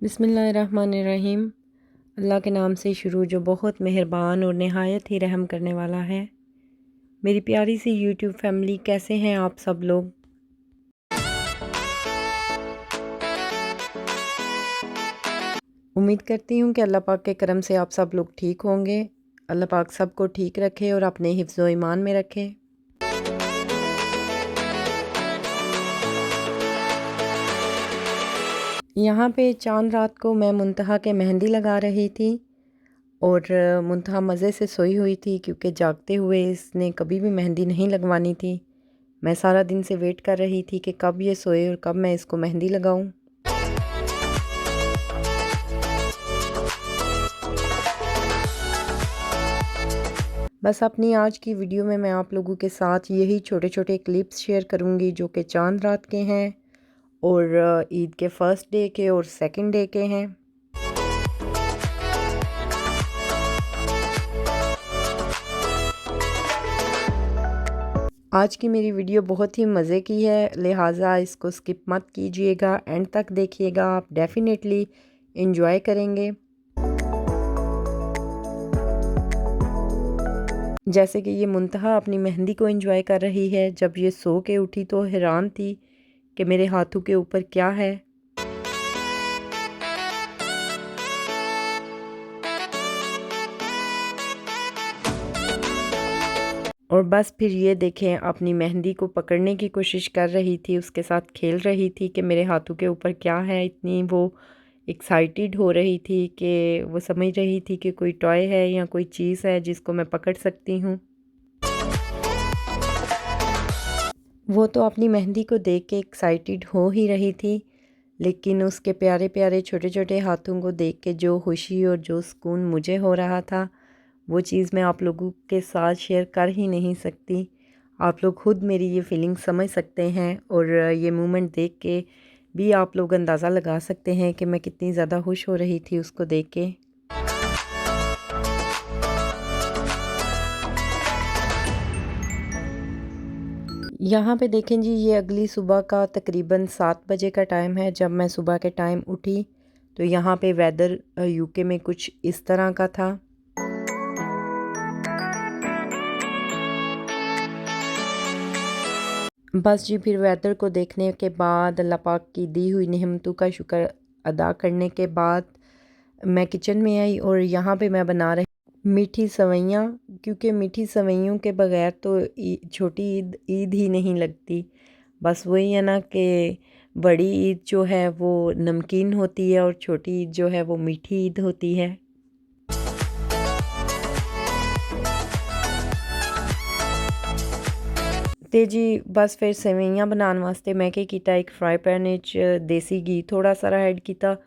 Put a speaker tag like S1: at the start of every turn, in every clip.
S1: बिस्मिल्लाहिर्रहमानिर्रहीम। अल्लाह के नाम से शुरू जो बहुत मेहरबान और नहायत ही रहम करने वाला है। मेरी प्यारी सी यूट्यूब फैमिली, कैसे हैं आप सब लोग? उम्मीद करती हूँ कि अल्लाह पाक के करम से आप सब लोग ठीक होंगे। अल्लाह पाक सबको ठीक रखे और अपने हिफ्ज़ व ईमान में रखे। यहाँ पे चांद रात को मैं मुंतहा के मेहंदी लगा रही थी और मुंतहा मज़े से सोई हुई थी क्योंकि जागते हुए इसने कभी भी मेहंदी नहीं लगवानी थी। मैं सारा दिन से वेट कर रही थी कि कब ये सोए और कब मैं इसको मेहंदी लगाऊं। बस अपनी आज की वीडियो में मैं आप लोगों के साथ यही छोटे छोटे क्लिप्स शेयर करूंगी जो कि चांद रात के हैं और ईद के फर्स्ट डे के और सेकंड डे के हैं। आज की मेरी वीडियो बहुत ही मज़े की है, लिहाजा इसको स्किप मत कीजिएगा, एंड तक देखिएगा, आप डेफिनेटली एंजॉय करेंगे। जैसे कि ये मुंतहा अपनी मेहंदी को एंजॉय कर रही है। जब ये सो के उठी तो हैरान थी कि मेरे हाथों के ऊपर क्या है। और बस फिर ये देखें, अपनी मेहंदी को पकड़ने की कोशिश कर रही थी, उसके साथ खेल रही थी कि मेरे हाथों के ऊपर क्या है। इतनी वो एक्साइटेड हो रही थी कि वो समझ रही थी कि कोई टॉय है या कोई चीज़ है जिसको मैं पकड़ सकती हूँ। वो तो अपनी मेहंदी को देख के एक्साइटेड हो ही रही थी, लेकिन उसके प्यारे प्यारे छोटे छोटे हाथों को देख के जो खुशी और जो सुकून मुझे हो रहा था, वो चीज़ मैं आप लोगों के साथ शेयर कर ही नहीं सकती। आप लोग खुद मेरी ये फीलिंग समझ सकते हैं और ये मोमेंट देख के भी आप लोग अंदाज़ा लगा सकते हैं कि मैं कितनी ज़्यादा खुश हो रही थी उसको देख के। यहाँ पे देखें जी, ये अगली सुबह का तकरीबन 7 बजे का टाइम है। जब मैं सुबह के टाइम उठी तो यहाँ पे वेदर यूके में कुछ इस तरह का था। बस जी, फिर वेदर को देखने के बाद, अल्लाह पाक की दी हुई नेमतों का शुक्र अदा करने के बाद मैं किचन में आई और यहाँ पे मैं बना रही मीठी सवैयाँ, क्योंकि मीठी सवैयों के बगैर तो छोटी ईद ईद ही नहीं लगती। बस वही है ना कि बड़ी ईद जो है वो नमकीन होती है और छोटी ईद जो है वो मीठी ईद होती है। ते जी बस फिर सेवइयां बनाने वास्ते मैं क्या किया, एक फ्राई पैन देसी घी थोड़ा सारा ऐड किया।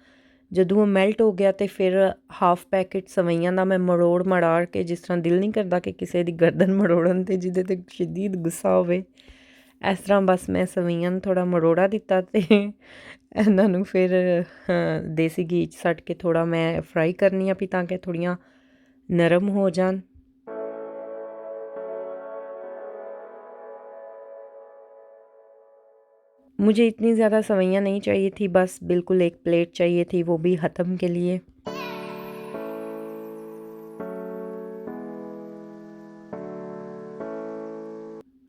S1: जदों वो मेल्ट हो गया तो फिर हाफ पैकेट सवइयां का मैं मरोड़ मराड़ के, जिस तरह दिल नहीं करता कि किसी की गर्दन मरोड़न ते जिदे ते शदीद गुस्सा होवे, इस तरह बस मैं सवइयां थोड़ा मरोड़ा दिता ते इन्हों फिर देसी घी सट के थोड़ा मैं फ्राई करनी आ भी ताकि थोड़ियाँ नरम हो जान। मुझे इतनी ज़्यादा सवैयाँ नहीं चाहिए थी, बस बिल्कुल एक प्लेट चाहिए थी, वो भी ख़त्म के लिए।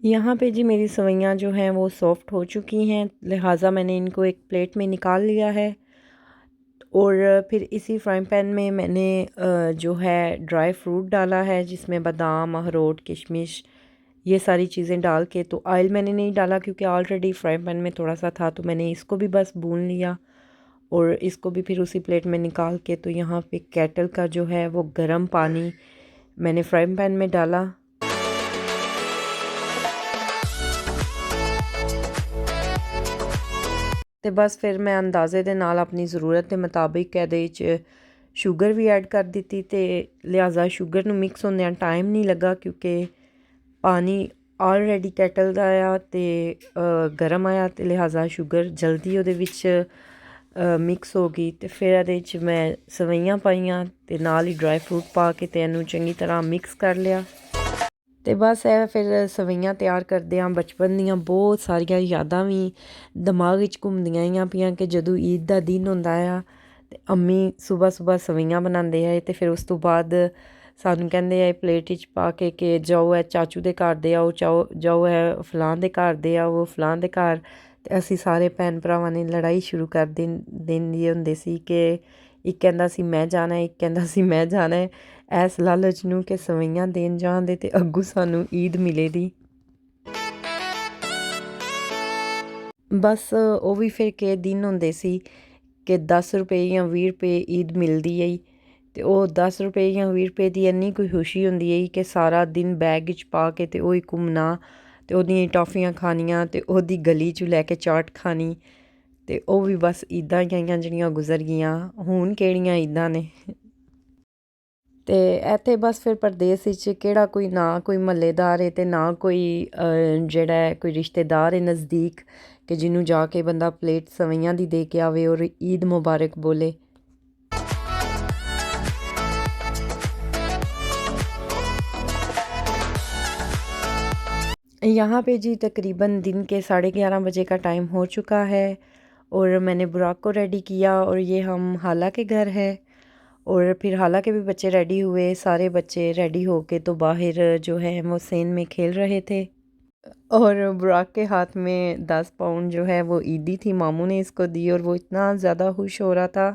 S1: यहाँ पे जी मेरी सवैयाँ जो हैं वो सॉफ़्ट हो चुकी हैं, लिहाजा मैंने इनको एक प्लेट में निकाल लिया है। और फिर इसी फ्राइंग पैन में मैंने जो है ड्राई फ्रूट डाला है, जिसमें बादाम, अखरोट, किशमिश, ये सारी चीज़ें डाल के। तो ऑयल मैंने नहीं डाला क्योंकि ऑलरेडी फ्राइंग पैन में थोड़ा सा था, तो मैंने इसको भी बस भून लिया और इसको भी फिर उसी प्लेट में निकाल के। तो यहाँ पे केटल का जो है वो गर्म पानी मैंने फ्राइंग पैन में डाला। तो बस फिर मैं अंदाजे दे नाल अपनी ज़रूरत के मुताबिक ਇਹਦੇ शुगर भी ऐड कर दी तो लिहाजा शुगर ਨੂੰ मिक्स होंदे टाइम नहीं लगा, क्योंकि पानी ऑलरेडी कैटल का आया तो गर्म आया, तो लिहाजा शुगर जल्दी ਉਹਦੇ ਵਿੱਚ मिक्स हो गई। तो फिर ਇਹਦੇ ਵਿੱਚ मैं सवैयां पाइयां ते नाल ही ड्राई फ्रूट पा के ते ਇਹਨੂੰ चंगी तरह मिक्स कर लिया। तो बस है फिर सवैयां तैयार करदे हाँ बचपन दियां बहुत सारिया यादां भी दिमाग विच घूमदियां ही पियां कि जदों ईद का दिन होंदा आ ਤੇ ਅੰਮੀ ਸੁਬਹ ਸੁਬਹ ਸਵਈਆਂ ਬਣਾਉਂਦੇ ਆ ਤੇ ਫਿਰ ਉਸ ਤੋਂ ਬਾਅਦ ਸਾਨੂੰ ਕਹਿੰਦੇ ਆ ਪਲੇਟ ਵਿੱਚ ਪਾ ਕੇ ਕਿ ਜਾਓ ਇਹ ਚਾਚੂ ਦੇ ਘਰ ਦੇ ਆਓ, ਜਾਓ ਇਹ ਫਲਾਣ ਦੇ ਘਰ ਦੇ ਆਓ, ਫਲਾਣ ਦੇ ਘਰ। ਤੇ ਅਸੀਂ ਸਾਰੇ ਭੈਣ ਭਰਾਵਾਂ ਨੇ ਲੜਾਈ ਸ਼ੁਰੂ ਕਰ ਦਿੰਦੀ ਹੁੰਦੇ ਸੀ ਕਿ ਇੱਕ ਕਹਿੰਦਾ ਸੀ ਮੈਂ ਜਾਣਾ, ਇੱਕ ਕਹਿੰਦਾ ਸੀ ਮੈਂ ਜਾਣਾ ਐਸ ਲਾਲਚ ਨੂੰ ਕਿ ਸਵਈਆਂ ਦੇਣ ਜਾਣ ਤੇ ਅੱਗੂ ਸਾਨੂੰ ਈਦ ਮਿਲੇ ਦੀ। ਬਸ ਉਹ ਵੀ ਫਿਰ ਕਿ ਦਿਨ ਹੁੰਦੇ ਸੀ ਕਿ 10 ਰੁਪਏ ਜਾਂ 20 ਰੁਪਏ ਈਦ ਮਿਲਦੀ ਹੈ ਅਤੇ ਉਹ 10 ਰੁਪਏ ਜਾਂ 20 ਰੁਪਏ ਦੀ ਇੰਨੀ ਕੋਈ ਖੁਸ਼ੀ ਹੁੰਦੀ ਹੈ ਕਿ ਸਾਰਾ ਦਿਨ ਬੈਗ ਵਿੱਚ ਪਾ ਕੇ ਅਤੇ ਉਹੀ ਘੁੰਮਣਾ ਅਤੇ ਉਹਦੀਆਂ ਟੌਫੀਆਂ ਖਾਣੀਆਂ ਅਤੇ ਉਹਦੀ ਗਲੀ 'ਚ ਲੈ ਕੇ ਚਾਟ ਖਾਣੀ। ਅਤੇ ਉਹ ਵੀ ਬਸ ਈਦਾਂ ਹੀ ਆਈਆਂ ਜਿਹੜੀਆਂ ਗੁਜ਼ਰ ਗਈਆਂ, ਹੁਣ ਕਿਹੜੀਆਂ ਈਦਾਂ ਨੇ। ਅਤੇ ਇੱਥੇ ਬਸ ਫਿਰ ਪਰਦੇਸ ਵਿੱਚ ਕਿਹੜਾ ਕੋਈ ਨਾ ਕੋਈ ਮਹੱਲੇਦਾਰ ਹੈ ਅਤੇ ਨਾ ਕੋਈ ਜਿਹੜਾ ਹੈ ਕੋਈ ਰਿਸ਼ਤੇਦਾਰ ਹੈ ਨਜ਼ਦੀਕ ਕਿ ਜਿਹਨੂੰ ਜਾ ਕੇ ਬੰਦਾ ਪਲੇਟ ਸਵਈਆਂ ਦੀ ਦੇ ਕੇ ਆਵੇ ਔਰ ਈਦ ਮੁਬਾਰਕ ਬੋਲੇ। यहाँ पे जी तकरीबन दिन के 11:30 बजे का टाइम हो चुका है और मैंने बुराक को रेडी किया और ये हम हाला के घर है और फिर हाला के भी बच्चे रेडी हुए, सारे बच्चे रेडी होके तो बाहर जो है वो सेन में खेल रहे थे और बुराक के हाथ में 10 पाउंड जो है वो ईदी थी, मामू ने इसको दी और वो इतना ज़्यादा खुश हो रहा था।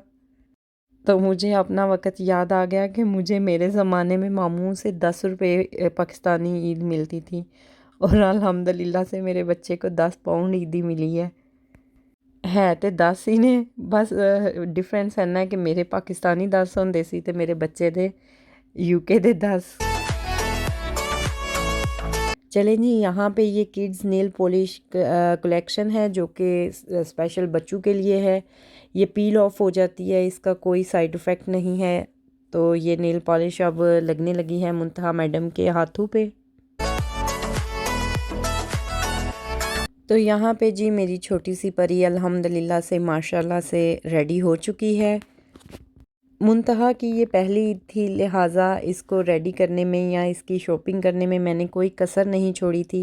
S1: तो मुझे अपना वक़्त याद आ गया कि मुझे मेरे ज़माने में मामू से 10 रुपये पाकिस्तानी ईद मिलती थी और अल्हम्दुलिल्लाह से मेरे बच्चे को 10 पाउंड ईदी मिली है तो 10 ही ने, बस डिफरेंस इन्ना है कि मेरे पाकिस्तानी 10 होंदे सी ते मेरे बच्चे दे यूके दे 10। चलें जी, यहाँ पे ये किड्स नेल पॉलिश कलेक्शन है जो कि स्पेशल बच्चों के लिए है। ये पील ऑफ हो जाती है, इसका कोई साइड इफ़ेक्ट नहीं है। तो ये नेल पॉलिश अब लगने लगी है मुंतहा मैडम के हाथों पे। तो यहाँ पे जी मेरी छोटी सी परी अल्हम्दुलिल्लाह से माशाल्लाह से रेडी हो चुकी है। मुंतहा की ये पहली ईद थी, लिहाजा इसको रेडी करने में या इसकी शॉपिंग करने में मैंने कोई कसर नहीं छोड़ी थी।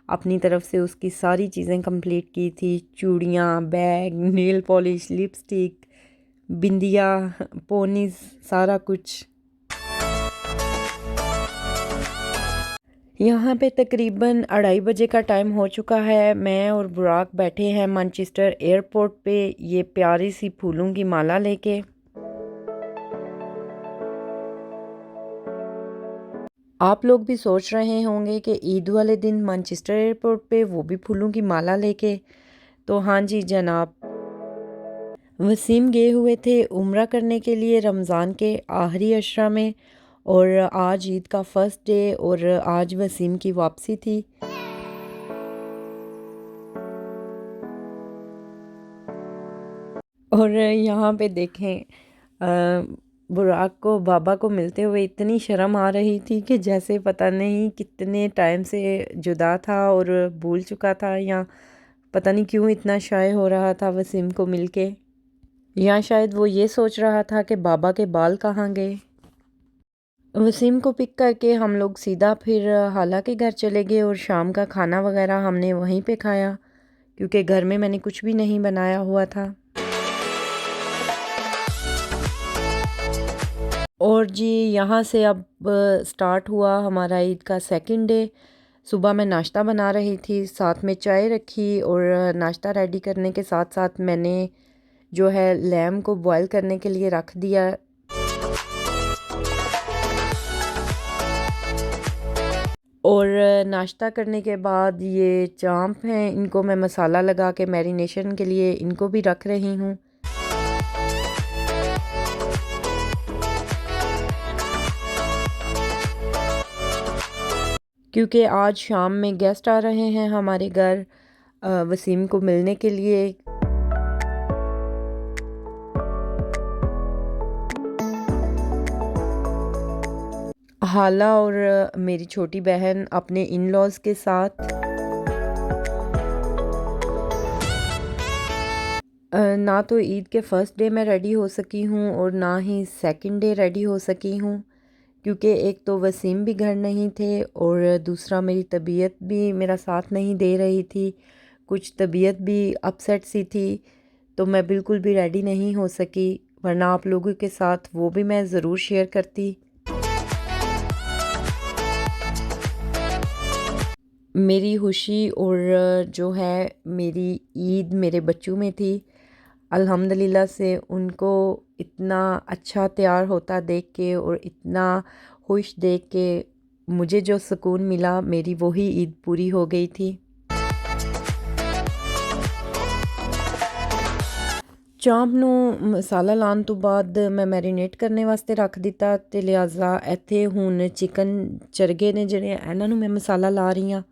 S1: अपनी तरफ से उसकी सारी चीज़ें कंप्लीट की थी, चूड़ियाँ, बैग, नेल पॉलिश, लिपस्टिक, बिंदिया, पोनीस, सारा कुछ। यहाँ पे तकरीबन 2:30 बजे का टाइम हो चुका है। मैं और बुराक बैठे हैं मैनचेस्टर एयरपोर्ट पे ये प्यारी सी फूलों की माला लेके। आप लोग भी सोच रहे होंगे कि ईद वाले दिन मैनचेस्टर एयरपोर्ट पे वो भी फूलों की माला लेके। तो हाँ जी जनाब, वसीम गए हुए थे उम्रा करने के लिए रमज़ान के आखिरी अशरा में और आज ईद का फर्स्ट डे और आज वसीम की वापसी थी। और यहाँ पे देखें बुराक को बाबा को मिलते हुए इतनी शर्म आ रही थी कि जैसे पता नहीं कितने टाइम से जुदा था और भूल चुका था, या पता नहीं क्यों इतना शाय हो रहा था वसीम को मिलके, या शायद वो ये सोच रहा था कि बाबा के बाल कहाँ गए। वसीम को पिक करके हम लोग सीधा फिर हाला के घर चले गए और शाम का खाना वगैरह हमने वहीं पे खाया क्योंकि घर में मैंने कुछ भी नहीं बनाया हुआ था। और जी यहाँ से अब स्टार्ट हुआ हमारा ईद का सेकंड डे। सुबह मैं नाश्ता बना रही थी, साथ में चाय रखी और नाश्ता रेडी करने के साथ साथ मैंने जो है लैम को बॉईल करने के लिए रख दिया। और नाश्ता करने के बाद ये चांप हैं, इनको मैं मसाला लगा के मैरिनेशन के लिए इनको भी रख रही हूँ। क्योंकि आज शाम में गेस्ट आ रहे हैं हमारे घर वसीम को मिलने के लिए। हाला और मेरी छोटी बहन अपने इन लॉज के साथ। ना तो ईद के फर्स्ट डे मैं रेडी हो सकी हूँ और ना ही सेकंड डे रेडी हो सकी हूँ क्योंकि एक तो वसीम भी घर नहीं थे और दूसरा मेरी तबीयत भी मेरा साथ नहीं दे रही थी, कुछ तबीयत भी अपसेट सी थी, तो मैं बिल्कुल भी रेडी नहीं हो सकी। वरना आप लोगों के साथ वो भी मैं ज़रूर शेयर करती। मेरी खुशी और जो है मेरी ईद मेरे बच्चों में थी। अल्हम्दुलिल्लाह से उनको इतना अच्छा तैयार होता देख के और इतना खुश देख के मुझे जो सुकून मिला, मेरी वही ईद पूरी हो गई थी। ਚਾਂਪ ਨੂੰ ਮਸਾਲਾ ਲਾਉਣ ਤੋਂ ਬਾਅਦ ਮੈਂ ਮੈਰੀਨੇਟ ਕਰਨ ਵਾਸਤੇ ਰੱਖ ਦਿੱਤਾ ਅਤੇ ਲਿਹਾਜ਼ਾ ਇੱਥੇ ਹੁਣ ਚਿਕਨ ਚਰਗੇ ਨੇ ਜਿਹੜੇ ਇਹਨਾਂ ਨੂੰ ਮੈਂ ਮਸਾਲਾ ਲਾ ਰਹੀ ਹਾਂ।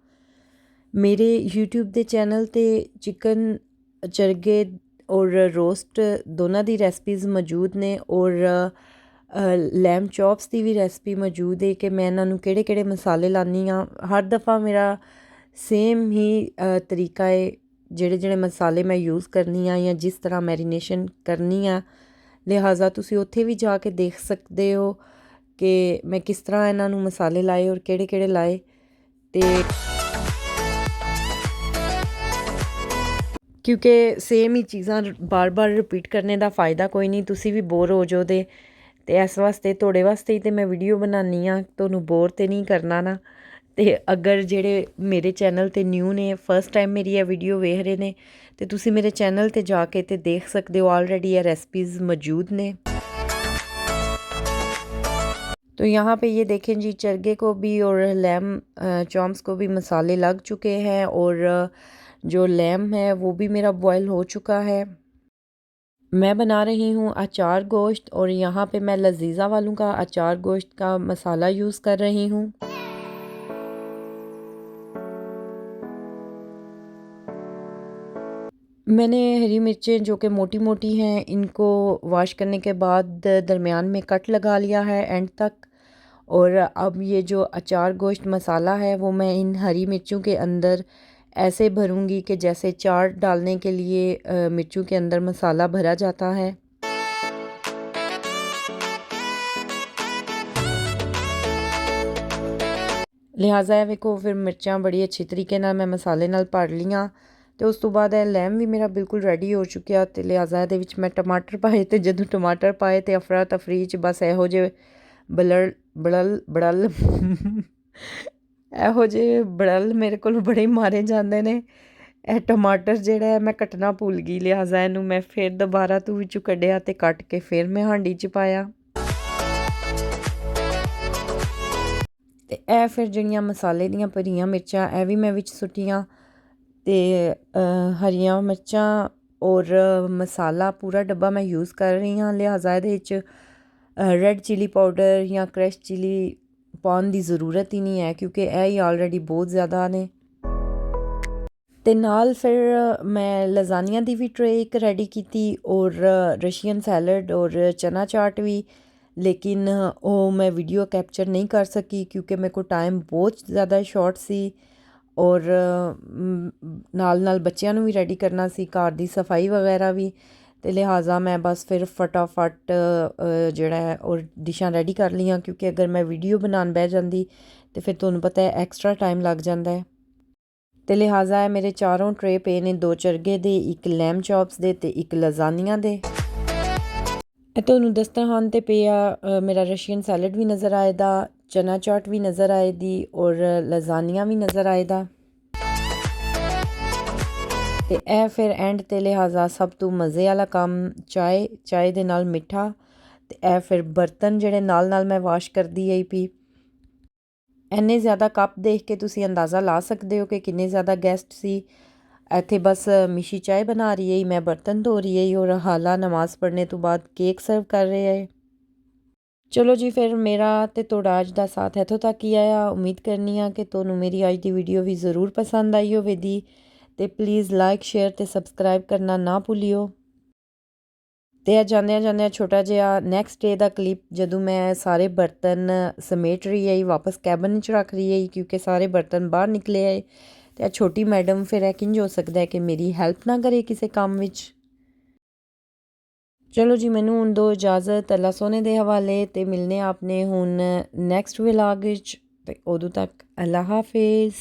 S1: ਮੇਰੇ YouTube ਦੇ ਚੈਨਲ 'ਤੇ ਚਿਕਨ ਚਰਗੇ ਔਰ ਰੋਸਟ ਦੋਨਾਂ ਦੀ ਰੈਸਪੀਜ਼ ਮੌਜੂਦ ਨੇ ਔਰ ਲੈਮ ਚੌਪਸ ਦੀ ਵੀ ਰੈਸਪੀ ਮੌਜੂਦ ਹੈ ਕਿ ਮੈਂ ਇਹਨਾਂ ਨੂੰ ਕਿਹੜੇ ਕਿਹੜੇ ਮਸਾਲੇ ਲਾਉਂਦੀ ਹਾਂ। ਹਰ ਦਫਾ ਮੇਰਾ ਸੇਮ ਹੀ ਤਰੀਕਾ ਹੈ, ਜਿਹੜੇ ਮਸਾਲੇ ਮੈਂ ਯੂਜ਼ ਕਰਨੀ ਆ ਜਾਂ ਜਿਸ ਤਰ੍ਹਾਂ ਮੈਰੀਨੇਸ਼ਨ ਕਰਨੀ ਆ। ਲਿਹਾਜ਼ਾ ਤੁਸੀਂ ਉੱਥੇ ਵੀ ਜਾ ਕੇ ਦੇਖ ਸਕਦੇ ਹੋ ਕਿ ਮੈਂ ਕਿਸ ਤਰ੍ਹਾਂ ਇਹਨਾਂ ਨੂੰ ਮਸਾਲੇ ਲਾਏ ਔਰ ਕਿਹੜੇ ਕਿਹੜੇ ਲਾਏ। ਅਤੇ ਕਿਉਂਕਿ ਸੇਮ ਹੀ ਚੀਜ਼ਾਂ ਬਾਰ-ਬਾਰ ਰਿਪੀਟ ਕਰਨੇ ਦਾ फ़ायदा ਕੋਈ ਨਹੀਂ, ਤੁਸੀਂ ਵੀ ਬੋਰ ਹੋ ਜਾਓਗੇ। ਅਤੇ ਇਸ ਵਾਸਤੇ ਤੁਹਾਡੇ ਵਾਸਤੇ ਹੀ ਤਾਂ ਮੈਂ ਵੀਡੀਓ ਬਣਾਉਂਦੀ ਹਾਂ, ਤੁਹਾਨੂੰ ਬੋਰ ਤਾਂ ਨਹੀਂ ਕਰਨਾ ਨਾ। ਅਤੇ ਅਗਰ ਜਿਹੜੇ ਮੇਰੇ ਚੈਨਲ 'ਤੇ ਨਿਊ ਨੇ, ਫਸਟ ਟਾਈਮ ਮੇਰੀ ਇਹ ਵੀਡੀਓ ਵੇਖ ਰਹੇ ਨੇ, तो तुसी मेरे चैनल ते जाके ते देख सकते हो, ऑलरेडी ये रेसिपीज़ मौजूद ने। तो यहाँ पे ये देखें जी, चरगे को भी और लैम चॉम्स को भी मसाले लग चुके हैं और जो लैम है वो भी मेरा बॉयल हो चुका है। मैं बना रही हूँ अचार गोश्त और यहाँ पे मैं लजीज़ा वालों का अचार गोश्त का मसाला यूज़ कर रही हूँ। मैंने हरी मिर्चें जो कि मोटी मोटी हैं, इनको वॉश करने के बाद दरमियान में कट लगा लिया है एंड तक। और अब ये जो अचार गोश्त मसाला है वो मैं इन हरी मिर्चों के अंदर ऐसे भरूंगी कि जैसे चाट डालने के लिए मिर्चों के अंदर मसाला भरा जाता है। लिहाजा वेखो फिर मिर्चां बड़ी अच्छी तरीके नाल मैं मसाले नाल भर लियां। तो उस तो बाद लैम भी मेरा बिल्कुल रेडी हो चुकिया। तो लिहाजा ये मैं टमाटर पाए, तो जदों टमाटर पाए तो अफरा तफरी च बस यहो जे बड़ल ਇਹੋ ਜਿਹੇ ਬੜਲ ਮੇਰੇ ਕੋਲ ਬੜੇ ਮਾਰੇ ਜਾਂਦੇ ਨੇ। ਇਹ ਟਮਾਟਰ ਜਿਹੜਾ ਹੈ ਮੈਂ ਕੱਟਣਾ ਭੁੱਲ ਗਈ, ਲਿਹਾਜ਼ਾ ਇਹਨੂੰ ਮੈਂ ਫਿਰ ਦੁਬਾਰਾ ਤੋਂ ਵਿੱਚੋਂ ਕੱਢਿਆ ਅਤੇ ਕੱਟ ਕੇ ਫਿਰ ਮੈਂ ਹਾਂਡੀ 'ਚ ਪਾਇਆ। ਅਤੇ ਇਹ ਫਿਰ ਜਿਹੜੀਆਂ ਮਸਾਲੇ ਦੀਆਂ ਭਰੀਆਂ ਮਿਰਚਾਂ ਇਹ ਵੀ ਮੈਂ ਵਿੱਚ ਸੁੱਟੀਆਂ ਅਤੇ ਹਰੀਆਂ ਮਿਰਚਾਂ ਔਰ ਮਸਾਲਾ ਪੂਰਾ ਡੱਬਾ ਮੈਂ ਯੂਜ਼ ਕਰ ਰਹੀ ਹਾਂ। ਲਿਹਾਜ਼ਾ ਇਹਦੇ ਵਿੱਚ ਰੈੱਡ ਚਿਲੀ ਪਾਊਡਰ ਜਾਂ ਕ੍ਰਸ਼ ਚਿਲੀ ਪਾਉਣ ਦੀ ਜ਼ਰੂਰਤ ਹੀ ਨਹੀਂ ਹੈ, ਕਿਉਂਕਿ ਇਹ ਹੀ ਆਲਰੇਡੀ ਬਹੁਤ ਜ਼ਿਆਦਾ ਨੇ। ਅਤੇ ਨਾਲ ਫਿਰ ਮੈਂ ਲਜ਼ਾਨੀਆਂ ਦੀ ਵੀ ਟਰੇ ਇੱਕ ਰੈਡੀ ਕੀਤੀ ਔਰ ਰਸ਼ੀਅਨ ਸੈਲਡ ਔਰ ਚਨਾ ਚਾਟ ਵੀ, ਲੇਕਿਨ ਉਹ ਮੈਂ ਵੀਡੀਓ ਕੈਪਚਰ ਨਹੀਂ ਕਰ ਸਕੀ ਕਿਉਂਕਿ ਮੇਰੇ ਕੋਲ ਟਾਈਮ ਬਹੁਤ ਜ਼ਿਆਦਾ ਸ਼ਾਰਟ ਸੀ ਔਰ ਨਾਲ ਬੱਚਿਆਂ ਨੂੰ ਵੀ ਰੈਡੀ ਕਰਨਾ ਸੀ, ਘਰ ਦੀ ਸਫਾਈ ਵਗੈਰਾ ਵੀ। ਅਤੇ ਲਿਹਾਜ਼ਾ ਮੈਂ ਬਸ ਫਿਰ ਫਟਾਫਟ ਜਿਹੜਾ ਹੈ ਔਰ ਡਿਸ਼ਾਂ ਰੈਡੀ ਕਰ ਲਈਆਂ, ਕਿਉਂਕਿ ਅਗਰ ਮੈਂ ਵੀਡੀਓ ਬਣਾਉਣ ਬਹਿ ਜਾਂਦੀ ਤਾਂ ਫਿਰ ਤੁਹਾਨੂੰ ਪਤਾ ਹੈ ਐਕਸਟਰਾ ਟਾਈਮ ਲੱਗ ਜਾਂਦਾ ਹੈ। ਅਤੇ ਲਿਹਾਜ਼ਾ ਮੇਰੇ ਚਾਰੋਂ ਟਰੇ ਪਏ ਨੇ, 2 ਚਰਗੇ ਦੇ, 1 ਲੈਮ ਚੌਪਸ ਦੇ ਅਤੇ 1 ਲਜ਼ਾਨੀਆਂ ਦੇ। ਇਹ ਤੁਹਾਨੂੰ ਦਸਤਰਖਾਨ 'ਤੇ ਪਿਆ ਮੇਰਾ ਰਸ਼ੀਅਨ ਸੈਲਡ ਵੀ ਨਜ਼ਰ ਆਏਦਾ, ਚਨਾ ਚਾਟ ਵੀ ਨਜ਼ਰ ਆਏਦੀ ਔਰ ਲਜ਼ਾਨੀਆਂ ਵੀ ਨਜ਼ਰ ਆਏਦਾ। ਅਤੇ ਇਹ ਫਿਰ ਐਂਡ 'ਤੇ ਲਿਹਾਜ਼ਾ ਸਭ ਤੋਂ ਮਜ਼ੇ ਵਾਲਾ ਕੰਮ ਚਾਏ ਦੇ ਨਾਲ ਮਿੱਠਾ। ਅਤੇ ਇਹ ਫਿਰ ਬਰਤਨ ਜਿਹੜੇ ਨਾਲ ਮੈਂ ਵਾਸ਼ ਕਰਦੀ ਆਈ ਪਈ। ਇੰਨੇ ਜ਼ਿਆਦਾ ਕੱਪ ਦੇਖ ਕੇ ਤੁਸੀਂ ਅੰਦਾਜ਼ਾ ਲਾ ਸਕਦੇ ਹੋ ਕਿ ਕਿੰਨੇ ਜ਼ਿਆਦਾ ਗੈਸਟ ਸੀ। ਇੱਥੇ ਬਸ ਮਿਸ਼ੀ ਚਾय ਬਣਾ ਰਹੀ ਹੈ, ਮੈਂ ਬਰਤਨ ਧੋ ਰਹੀ ਹੈ ਔਰ ਹਾਲਾ ਨਮਾਜ਼ ਪੜ੍ਹਨੇ ਤੋਂ ਬਾਅਦ ਕੇਕ ਸਰਵ ਕਰ ਰਹੇ ਹੈ। ਚਲੋ ਜੀ, ਫਿਰ ਮੇਰਾ ਅਤੇ ਤੁਹਾਡਾ ਅੱਜ ਦਾ ਸਾਥ ਇੱਥੋਂ ਤੱਕ ਹੀ ਆਇਆ। ਉਮੀਦ ਕਰਨੀ ਆ ਕਿ ਤੁਹਾਨੂੰ ਮੇਰੀ ਅੱਜ ਦੀ ਵੀਡੀਓ ਵੀ ਜ਼ਰੂਰ ਪਸੰਦ ਆਈ ਹੋਵੇਗੀ। ਅਤੇ ਪਲੀਜ਼ ਲਾਈਕ ਸ਼ੇਅਰ ਅਤੇ ਸਬਸਕ੍ਰਾਈਬ ਕਰਨਾ ਨਾ ਭੁੱਲਿਓ। ਅਤੇ ਇਹ ਜਾਂਦਿਆਂ ਛੋਟਾ ਜਿਹਾ ਨੈਕਸਟ ਡੇ ਦਾ ਕਲਿੱਪ, ਜਦੋਂ ਮੈਂ ਸਾਰੇ ਬਰਤਨ ਸਮੇਟ ਰਹੀ ਆਈ ਵਾਪਸ ਕੈਬਨ 'ਚ ਰੱਖ ਰਹੀ ਆਈ ਕਿਉਂਕਿ ਸਾਰੇ ਬਰਤਨ ਬਾਹਰ ਨਿਕਲੇ ਆਏ। ਅਤੇ ਇਹ ਛੋਟੀ ਮੈਡਮ ਫਿਰ ਇਹ ਕਿੰਝ ਹੋ ਸਕਦਾ ਹੈ ਕਿ ਮੇਰੀ ਹੈਲਪ ਨਾ ਕਰੇ ਕਿਸੇ ਕੰਮ ਵਿੱਚ। ਚਲੋ ਜੀ, ਮੈਨੂੰ ਹੁਣ ਦਿਓ ਇਜਾਜ਼ਤ। ਅੱਲਾ ਸੋਨੇ ਦੇ ਹਵਾਲੇ। ਅਤੇ ਮਿਲਨੇ ਆਪਨੇ ਹੁਣ ਨੈਕਸਟ ਵਲੌਗ ਵਿੱਚ। ਅਤੇ ਉਦੋਂ ਤੱਕ ਅੱਲਾ ਹਾਫਿਜ਼।